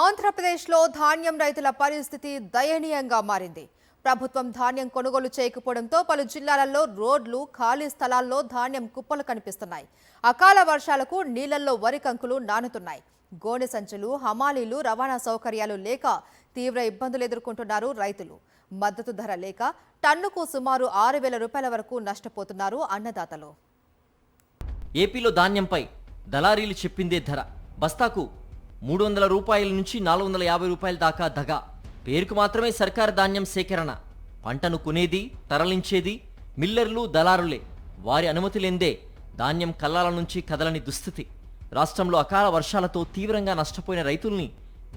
ఆంధ్రప్రదేశ్లో ధాన్యం రైతుల పరిస్థితి దయనీయంగా మారింది. ప్రభుత్వం ధాన్యం కొనుగోలు చేయకపోవడంతో పలు జిల్లాలలో రోడ్లు, ఖాళీ స్థలాల్లో ధాన్యం కుప్పలు కనిపిస్తున్నాయి. అకాల వర్షాలకు నీళ్లలో వరి కంకులు నానుతున్నాయి. గోనె సంచులు, హమాలీలు, రవాణా సౌకర్యాలు లేక తీవ్ర ఇబ్బందులు ఎదుర్కొంటున్నారు రైతులు. మద్దతు ధర లేక టన్నుకు సుమారు 6,000 రూపాయల వరకు నష్టపోతున్నారు అన్నదాతలు. ఏపీలో ధాన్యంపై దళారీలు చెప్పిందే ధర. బస్తాకు 300 రూపాయల నుంచి 450 రూపాయల దాకా దగా. పేరుకు మాత్రమే సర్కారు ధాన్యం సేకరణ. పంటను కొనేది, తరలించేది మిల్లర్లు, దళారులే. వారి అనుమతి లేందే ధాన్యం కల్లాల నుంచి కదలని దుస్థితి. రాష్ట్రంలో అకాల వర్షాలతో తీవ్రంగా నష్టపోయిన రైతుల్ని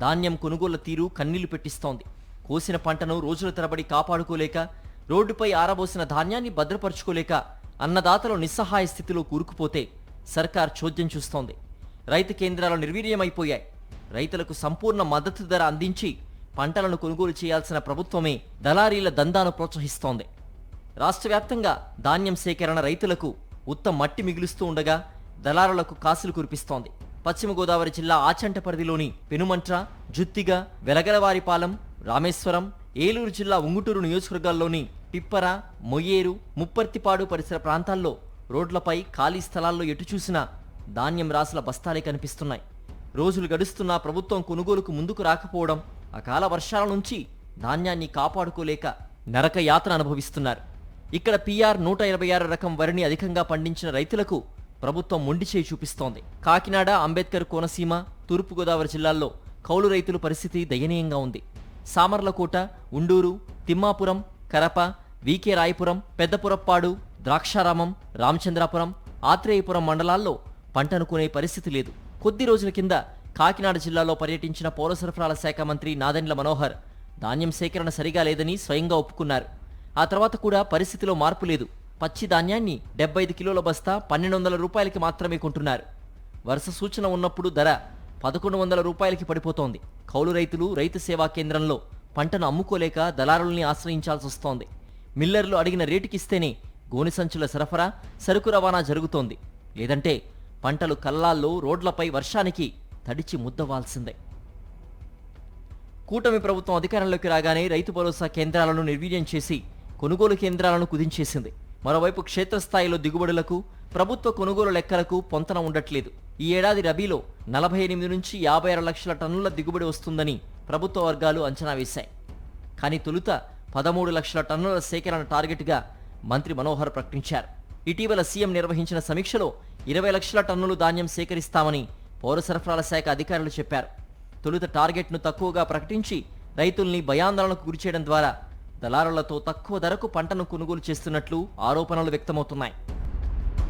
ధాన్యం కొనుగోళ్ల తీరు కన్నీళ్లు పెట్టిస్తోంది. కోసిన పంటను రోజుల తరబడి కాపాడుకోలేక, రోడ్డుపై ఆరబోసిన ధాన్యాన్ని భద్రపరుచుకోలేక అన్నదాతలు నిస్సహాయ స్థితిలో కూరుకుపోతే సర్కార్ చోద్యం చూస్తోంది. రైతు కేంద్రాలు నిర్వీర్యమైపోయాయి. రైతులకు సంపూర్ణ మద్దతు ధర అందించి పంటలను కొనుగోలు చేయాల్సిన ప్రభుత్వమే దళారీల దందాను ప్రోత్సహిస్తోంది. రాష్ట్ర వ్యాప్తంగా ధాన్యం సేకరణ రైతులకు ఉత్త మట్టి మిగులుస్తూ ఉండగా దళారులకు కాసులు కురిపిస్తోంది. పశ్చిమ గోదావరి జిల్లా ఆచంట పరిధిలోని పెనుమంట్ర, జుత్తిగ, వెలగలవారిపాలెం, రామేశ్వరం, ఏలూరు జిల్లా ఉంగుటూరు నియోజకవర్గాల్లోని పిప్పర, మొయ్యేరు, ముప్పర్తిపాడు పరిసర ప్రాంతాల్లో రోడ్లపై, ఖాళీ స్థలాల్లో ఎటు చూసినా ధాన్యం రాసుల బస్తాలే కనిపిస్తున్నాయి. రోజులు గడుస్తున్నా ప్రభుత్వం కొనుగోలుకు ముందుకు రాకపోవడం, అకాల వర్షాల నుంచి ధాన్యాన్ని కాపాడుకోలేక నరక యాతన అనుభవిస్తున్నారు. ఇక్కడ పిఆర్ 126 రకం వరిని అధికంగా పండించిన రైతులకు ప్రభుత్వం మొండి చేయి చూపిస్తోంది. కాకినాడ, అంబేద్కర్ కోనసీమ, తూర్పుగోదావరి జిల్లాల్లో కౌలు రైతుల పరిస్థితి దయనీయంగా ఉంది. సామర్లకోట, ఉండూరు, తిమ్మాపురం, కరప, వికే రాయపురం, పెద్దపురప్పాడు, ద్రాక్షారామం, రామచంద్రాపురం, ఆత్రేయపురం మండలాల్లో పంటను కొనే పరిస్థితి లేదు. కొద్ది రోజుల కింద కాకినాడ జిల్లాలో పర్యటించిన పౌర సరఫరాల శాఖ మంత్రి నాదెండ్ల మనోహర్ ధాన్యం సేకరణ సరిగా లేదని స్వయంగా ఒప్పుకున్నారు. ఆ తర్వాత కూడా పరిస్థితిలో మార్పు లేదు. పచ్చి ధాన్యాన్ని 75 కిలోల బస్తా 1,200 రూపాయలకి మాత్రమే కొంటున్నారు. వరుస సూచన ఉన్నప్పుడు ధర 1,100 రూపాయలకి పడిపోతోంది. కౌలు రైతులు రైతు సేవా కేంద్రంలో పంటను అమ్ముకోలేక దళారుల్ని ఆశ్రయించాల్సి వస్తోంది. మిల్లర్లు అడిగిన రేటుకిస్తేనే గోనె సంచుల సరఫరా, సరుకు రవాణా జరుగుతోంది. లేదంటే పంటలు కల్లాల్లో, రోడ్లపై వర్షానికి తడిచి ముద్దవాల్సిందే. కూటమి ప్రభుత్వం అధికారంలోకి రాగానే రైతు భరోసా కేంద్రాలను నిర్వీర్యం చేసి కొనుగోలు కేంద్రాలను కుదించేసింది. మరోవైపు క్షేత్రస్థాయిలో దిగుబడులకు, ప్రభుత్వ కొనుగోలు లెక్కలకు పొంతన ఉండట్లేదు. ఈ ఏడాది రబీలో 48 నుంచి 56 లక్షల టన్నుల దిగుబడి వస్తుందని ప్రభుత్వ వర్గాలు అంచనా వేశాయి. కానీ తొలుత 13 లక్షల టన్నుల సేకరణ టార్గెట్గా మంత్రి మనోహర్ ప్రకటించారు. ఇటీవల సీఎం నిర్వహించిన సమీక్షలో 20 లక్షల టన్నులు ధాన్యం సేకరిస్తామని పౌర సరఫరాల శాఖ అధికారులు చెప్పారు. తొలుత టార్గెట్ను తక్కువగా ప్రకటించి రైతుల్ని భయాందోళనకు గురిచేయడం ద్వారా దళారులతో తక్కువ ధరకు పంటను కొనుగోలు చేస్తున్నట్లు ఆరోపణలు వ్యక్తమవుతున్నాయి.